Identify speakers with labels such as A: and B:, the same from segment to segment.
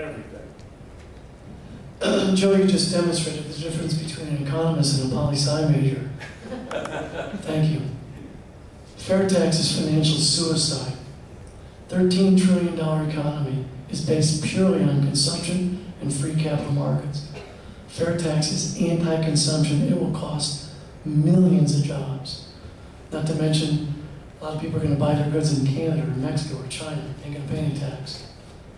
A: everything.
B: Joe, you just demonstrated the difference between an economist and a poli-sci major. Thank you. Fair tax is financial suicide. $13 trillion economy is based purely on consumption and free capital markets. Fair tax is anti-consumption. It will cost millions of jobs. Not to mention, a lot of people are going to buy their goods in Canada or Mexico or China. They ain't going to pay any tax.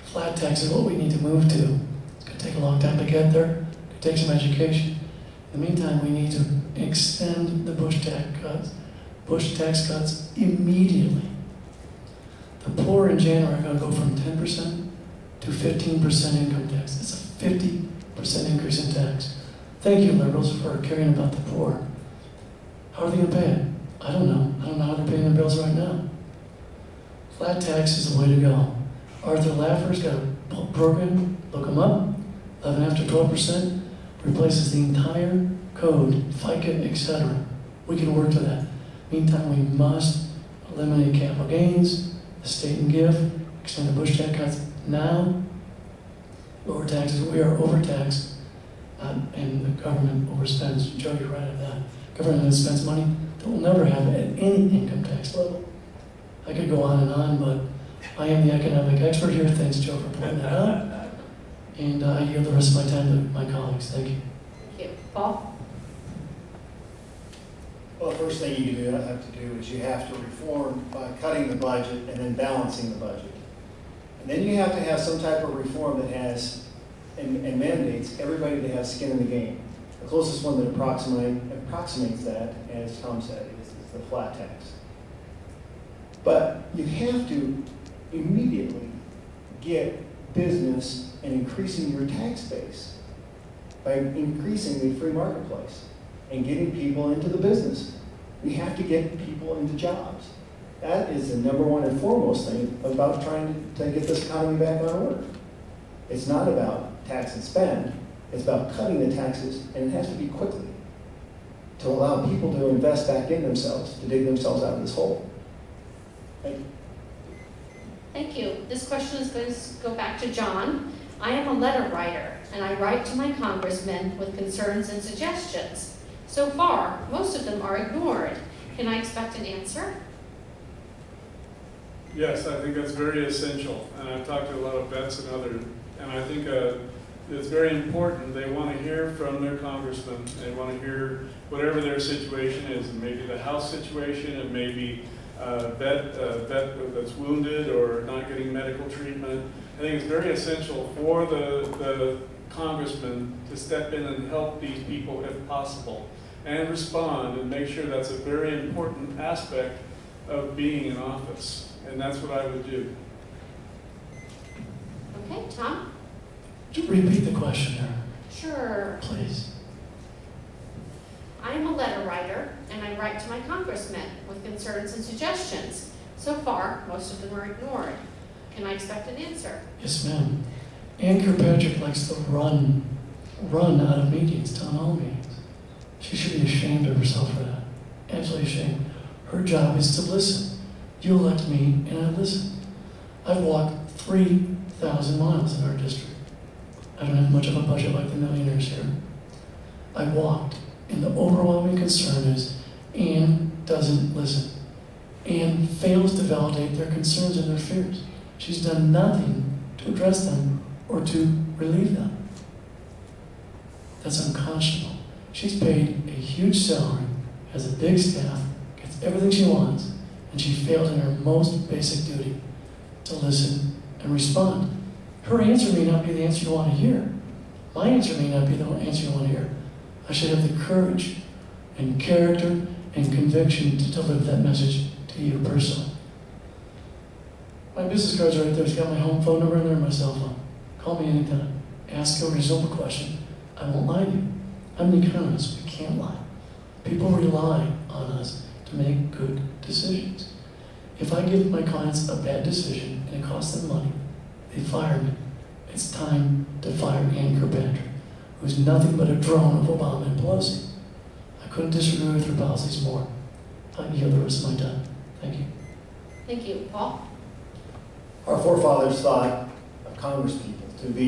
B: Flat tax is what we need to move to. It's going to take a long time to get there. It could take some education. In the meantime, we need to extend the Bush tax cuts immediately. The poor in January are going to go from 10% to 15% income tax. It's a 50% increase in tax. Thank you, liberals, for caring about the poor. How are they going to pay it? I don't know. I don't know how they're paying their bills right now. Flat tax is the way to go. Arthur Laffer's got a program, look them up, 11.5 to 12%, replaces the entire code, FICA, etc. We can work to that. Meantime, we must eliminate capital gains, estate and gift, extend the Bush tax cuts now, lower taxes. We are overtaxed, and the government overspends. Joe, you're right on that. Government spends money that will never have at any income tax level. I could go on, but I am the economic expert here. Thanks, Joe, for pointing that out. And I yield the rest of my time to my colleagues. Thank you.
C: Thank you. Paul?
D: Well, the first thing you have to do is you have to reform by cutting the budget and then balancing the budget. And then you have to have some type of reform that has and mandates everybody to have skin in the game. The closest one that approximates that, as Tom said, is the flat tax. But you have to immediately get business and increasing your tax base by increasing the free marketplace and getting people into the business. We have to get people into jobs. That is the number one and foremost thing about trying to get this economy back on order. It's not about tax and spend. It's about cutting the taxes, and it has to be quickly to allow people to invest back in themselves, to dig themselves out of this hole. Thank you.
C: Thank you. This question is going to go back to John. I am a letter writer, and I write to my congressmen with concerns and suggestions. So far, most of them are ignored. Can I expect an answer?
A: Yes, I think that's very essential. And I've talked to a lot of vets and others, and I think it's very important. They want to hear from their congressman. They want to hear whatever their situation is. It may be the House situation, it may be a vet that's wounded or not getting medical treatment. I think it's very essential for the congressman to step in and help these people if possible, and respond and make sure that's a very important aspect of being in office. And that's what I would do.
C: Okay, Tom?
B: Repeat the question there.
C: Sure.
B: Please.
C: I am a letter writer, and I write to my congressmen with concerns and suggestions. So far, most of them are ignored. Can I expect an answer?
B: Yes, ma'am. Ann Kirkpatrick likes to run out of meetings, town hall meetings. She should be ashamed of herself for that. Absolutely ashamed. Her job is to listen. You elect me, and I listen. I've walked 3,000 miles in our district. I don't have much of a budget like the millionaires here. I walked, and the overwhelming concern is Ann doesn't listen. Ann fails to validate their concerns and their fears. She's done nothing to address them or to relieve them. That's unconscionable. She's paid a huge salary, has a big staff, gets everything she wants, and she fails in her most basic duty, to listen and respond. Her answer may not be the answer you want to hear. My answer may not be the answer you want to hear. I should have the courage and character and conviction to deliver that message to you personally. My business card's right there. It's got my home phone number in there and my cell phone. Call me anytime. Ask a reasonable question. I won't lie to you. I'm the economist. We can't lie. People rely on us to make good decisions. If I give my clients a bad decision and it costs them money, they fire me. It's time to fire Ann Kirkpatrick, who's nothing but a drone of Obama and Pelosi. I couldn't disagree with her policies more. I yield the rest of my time. Thank you.
C: Thank you. Paul?
D: Our forefathers thought of Congress people to be